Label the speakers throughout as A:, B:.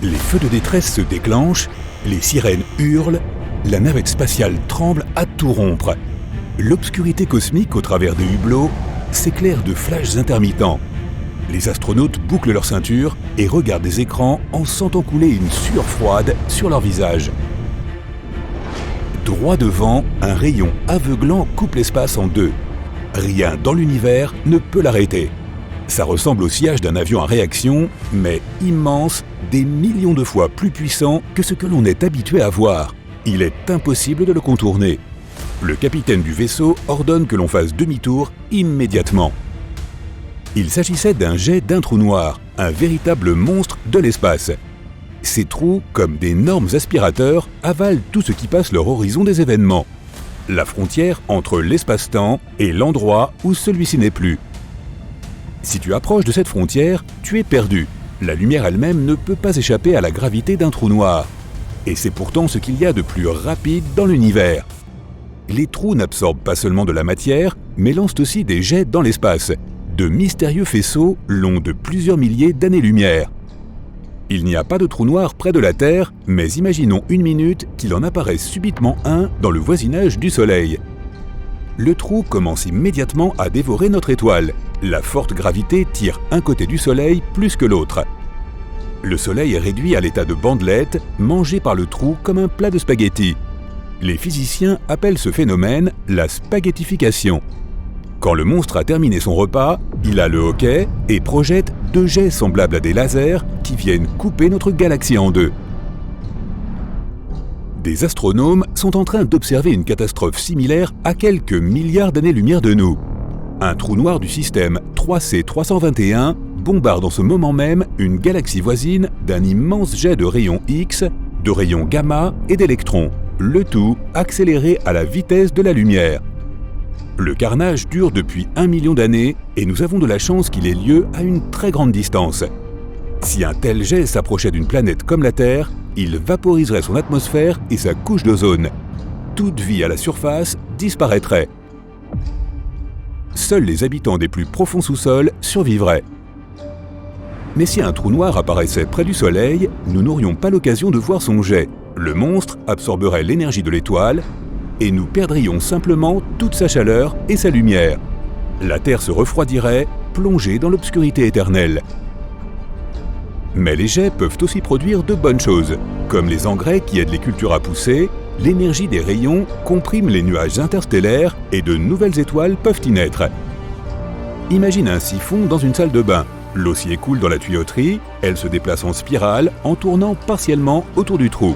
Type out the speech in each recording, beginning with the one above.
A: Les feux de détresse se déclenchent, les sirènes hurlent, la navette spatiale tremble à tout rompre. L'obscurité cosmique au travers des hublots s'éclaire de flashs intermittents. Les astronautes bouclent leur ceinture et regardent des écrans en sentant couler une sueur froide sur leur visage. Droit devant, un rayon aveuglant coupe l'espace en deux. Rien dans l'univers ne peut l'arrêter. Ça ressemble au sillage d'un avion à réaction, mais immense, des millions de fois plus puissant que ce que l'on est habitué à voir. Il est impossible de le contourner. Le capitaine du vaisseau ordonne que l'on fasse demi-tour immédiatement. Il s'agissait d'un jet d'un trou noir, un véritable monstre de l'espace. Ces trous, comme d'énormes aspirateurs, avalent tout ce qui passe leur horizon des événements. La frontière entre l'espace-temps et l'endroit où celui-ci n'est plus. Si tu approches de cette frontière, tu es perdu. La lumière elle-même ne peut pas échapper à la gravité d'un trou noir. Et c'est pourtant ce qu'il y a de plus rapide dans l'univers. Les trous n'absorbent pas seulement de la matière, mais lancent aussi des jets dans l'espace. De mystérieux faisceaux longs de plusieurs milliers d'années-lumière. Il n'y a pas de trou noir près de la Terre, mais imaginons une minute qu'il en apparaisse subitement un dans le voisinage du Soleil. Le trou commence immédiatement à dévorer notre étoile. La forte gravité tire un côté du Soleil plus que l'autre. Le Soleil est réduit à l'état de bandelette, mangé par le trou comme un plat de spaghettis. Les physiciens appellent ce phénomène la spaghettification. Quand le monstre a terminé son repas, il a le hoquet et projette deux jets semblables à des lasers qui viennent couper notre galaxie en deux. Des astronomes sont en train d'observer une catastrophe similaire à quelques milliards d'années-lumière de nous. Un trou noir du système 3C321 bombarde en ce moment même une galaxie voisine d'un immense jet de rayons X, de rayons gamma et d'électrons, le tout accéléré à la vitesse de la lumière. Le carnage dure depuis 1 million d'années et nous avons de la chance qu'il ait lieu à une très grande distance. Si un tel jet s'approchait d'une planète comme la Terre, il vaporiserait son atmosphère et sa couche d'ozone. Toute vie à la surface disparaîtrait. Seuls les habitants des plus profonds sous-sols survivraient. Mais si un trou noir apparaissait près du Soleil, nous n'aurions pas l'occasion de voir son jet. Le monstre absorberait l'énergie de l'étoile et nous perdrions simplement toute sa chaleur et sa lumière. La Terre se refroidirait, plongée dans l'obscurité éternelle. Mais les jets peuvent aussi produire de bonnes choses, comme les engrais qui aident les cultures à pousser, l'énergie des rayons comprime les nuages interstellaires et de nouvelles étoiles peuvent y naître. Imagine un siphon dans une salle de bain. L'eau s'y écoule dans la tuyauterie, elle se déplace en spirale en tournant partiellement autour du trou.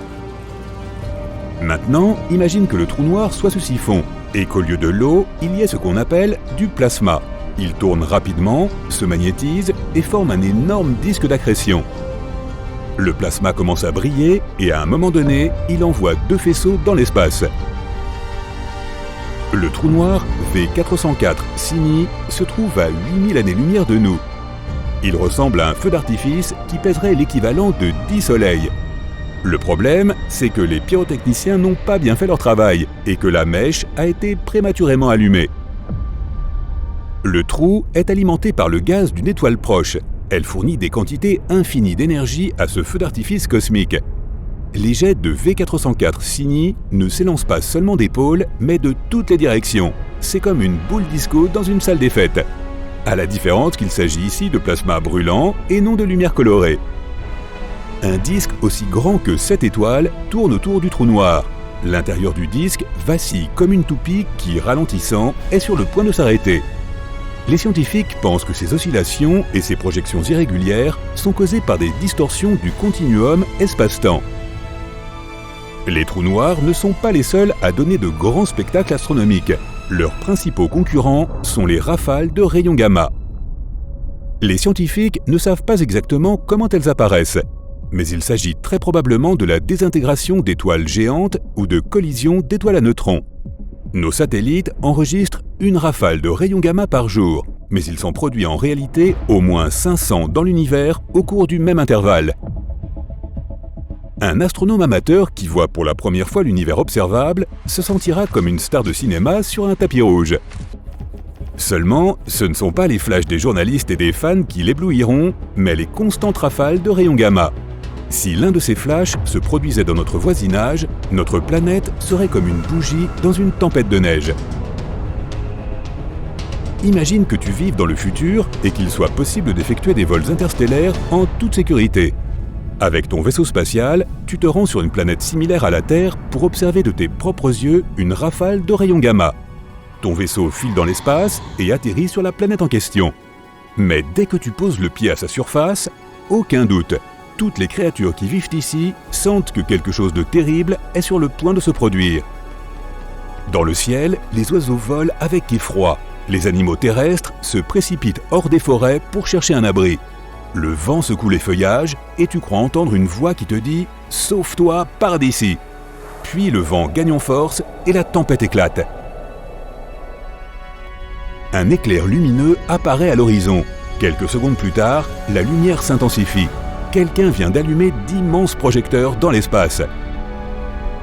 A: Maintenant, imagine que le trou noir soit ce siphon et qu'au lieu de l'eau, il y ait ce qu'on appelle du plasma. Il tourne rapidement, se magnétise et forme un énorme disque d'accrétion. Le plasma commence à briller et à un moment donné, il envoie deux faisceaux dans l'espace. Le trou noir V404 Cygni se trouve à 8000 années-lumière de nous. Il ressemble à un feu d'artifice qui pèserait l'équivalent de 10 soleils. Le problème, c'est que les pyrotechniciens n'ont pas bien fait leur travail et que la mèche a été prématurément allumée. Le trou est alimenté par le gaz d'une étoile proche. Elle fournit des quantités infinies d'énergie à ce feu d'artifice cosmique. Les jets de V404 Cygni ne s'élancent pas seulement des pôles, mais de toutes les directions. C'est comme une boule disco dans une salle des fêtes. À la différence qu'il s'agit ici de plasma brûlant et non de lumière colorée. Un disque aussi grand que 7 étoiles tourne autour du trou noir. L'intérieur du disque vacille comme une toupie qui, ralentissant, est sur le point de s'arrêter. Les scientifiques pensent que ces oscillations et ces projections irrégulières sont causées par des distorsions du continuum espace-temps. Les trous noirs ne sont pas les seuls à donner de grands spectacles astronomiques. Leurs principaux concurrents sont les rafales de rayons gamma. Les scientifiques ne savent pas exactement comment elles apparaissent, mais il s'agit très probablement de la désintégration d'étoiles géantes ou de collisions d'étoiles à neutrons. Nos satellites enregistrent une rafale de rayons gamma par jour, mais il s'en produit en réalité au moins 500 dans l'univers au cours du même intervalle. Un astronome amateur qui voit pour la première fois l'univers observable se sentira comme une star de cinéma sur un tapis rouge. Seulement, ce ne sont pas les flashs des journalistes et des fans qui l'éblouiront, mais les constantes rafales de rayons gamma. Si l'un de ces flashs se produisait dans notre voisinage, notre planète serait comme une bougie dans une tempête de neige. Imagine que tu vives dans le futur et qu'il soit possible d'effectuer des vols interstellaires en toute sécurité. Avec ton vaisseau spatial, tu te rends sur une planète similaire à la Terre pour observer de tes propres yeux une rafale de rayons gamma. Ton vaisseau file dans l'espace et atterrit sur la planète en question. Mais dès que tu poses le pied à sa surface, aucun doute, toutes les créatures qui vivent ici sentent que quelque chose de terrible est sur le point de se produire. Dans le ciel, les oiseaux volent avec effroi. Les animaux terrestres se précipitent hors des forêts pour chercher un abri. Le vent secoue les feuillages et tu crois entendre une voix qui te dit « Sauve-toi, pars d'ici !» Puis le vent gagne en force et la tempête éclate. Un éclair lumineux apparaît à l'horizon. Quelques secondes plus tard, la lumière s'intensifie. Quelqu'un vient d'allumer d'immenses projecteurs dans l'espace.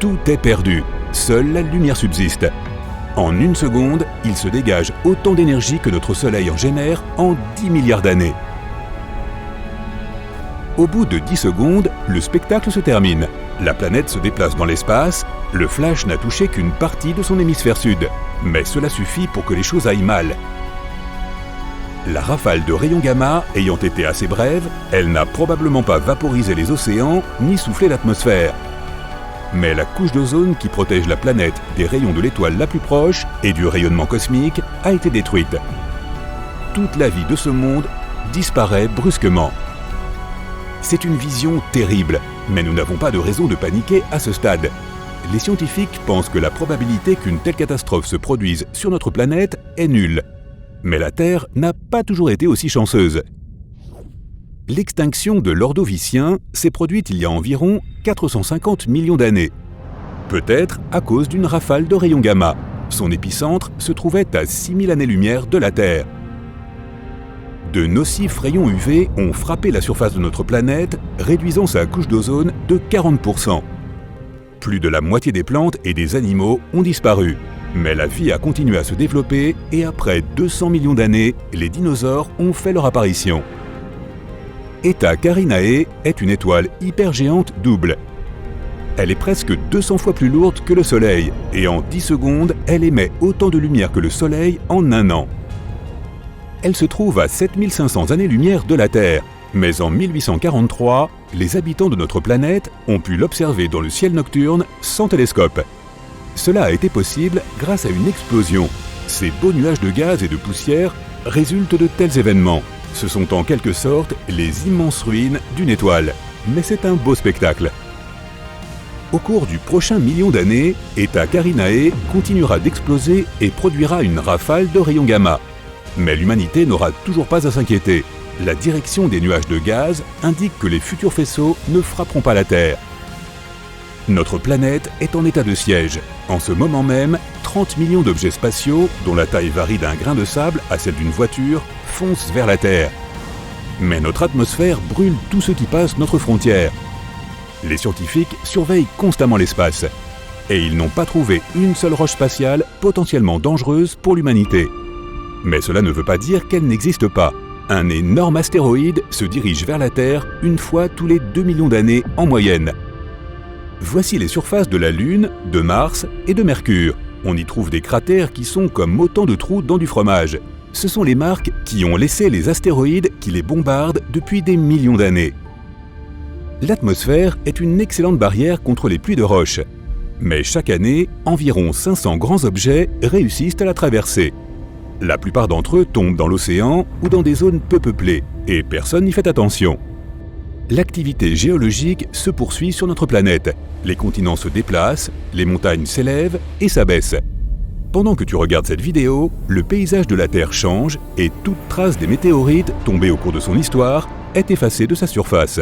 A: Tout est perdu. Seule la lumière subsiste. En une seconde, il se dégage autant d'énergie que notre Soleil en génère en 10 milliards d'années. Au bout de 10 secondes, le spectacle se termine. La planète se déplace dans l'espace, le flash n'a touché qu'une partie de son hémisphère sud. Mais cela suffit pour que les choses aillent mal. La rafale de rayons gamma ayant été assez brève, elle n'a probablement pas vaporisé les océans ni soufflé l'atmosphère. Mais la couche d'ozone qui protège la planète des rayons de l'étoile la plus proche et du rayonnement cosmique a été détruite. Toute la vie de ce monde disparaît brusquement. C'est une vision terrible, mais nous n'avons pas de raison de paniquer à ce stade. Les scientifiques pensent que la probabilité qu'une telle catastrophe se produise sur notre planète est nulle. Mais la Terre n'a pas toujours été aussi chanceuse. L'extinction de l'Ordovicien s'est produite il y a environ 450 millions d'années. Peut-être à cause d'une rafale de rayons gamma. Son épicentre se trouvait à 6000 années-lumière de la Terre. De nocifs rayons UV ont frappé la surface de notre planète, réduisant sa couche d'ozone de 40%. Plus de la moitié des plantes et des animaux ont disparu. Mais la vie a continué à se développer et après 200 millions d'années, les dinosaures ont fait leur apparition. Eta Carinae est une étoile hypergéante double. Elle est presque 200 fois plus lourde que le Soleil et en 10 secondes, elle émet autant de lumière que le Soleil en un an. Elle se trouve à 7500 années-lumière de la Terre, mais en 1843, les habitants de notre planète ont pu l'observer dans le ciel nocturne sans télescope. Cela a été possible grâce à une explosion. Ces beaux nuages de gaz et de poussière résultent de tels événements. Ce sont en quelque sorte les immenses ruines d'une étoile. Mais c'est un beau spectacle. Au cours du prochain million d'années, Eta Carinae continuera d'exploser et produira une rafale de rayons gamma. Mais l'humanité n'aura toujours pas à s'inquiéter. La direction des nuages de gaz indique que les futurs faisceaux ne frapperont pas la Terre. Notre planète est en état de siège. En ce moment même, 30 millions d'objets spatiaux, dont la taille varie d'un grain de sable à celle d'une voiture, foncent vers la Terre. Mais notre atmosphère brûle tout ce qui passe notre frontière. Les scientifiques surveillent constamment l'espace. Et ils n'ont pas trouvé une seule roche spatiale potentiellement dangereuse pour l'humanité. Mais cela ne veut pas dire qu'elle n'existe pas. Un énorme astéroïde se dirige vers la Terre une fois tous les 2 millions d'années en moyenne. Voici les surfaces de la Lune, de Mars et de Mercure. On y trouve des cratères qui sont comme autant de trous dans du fromage. Ce sont les marques qui ont laissé les astéroïdes qui les bombardent depuis des millions d'années. L'atmosphère est une excellente barrière contre les pluies de roches. Mais chaque année, environ 500 grands objets réussissent à la traverser. La plupart d'entre eux tombent dans l'océan ou dans des zones peu peuplées, et personne n'y fait attention. L'activité géologique se poursuit sur notre planète. Les continents se déplacent, les montagnes s'élèvent et s'abaissent. Pendant que tu regardes cette vidéo, le paysage de la Terre change et toute trace des météorites tombées au cours de son histoire est effacée de sa surface.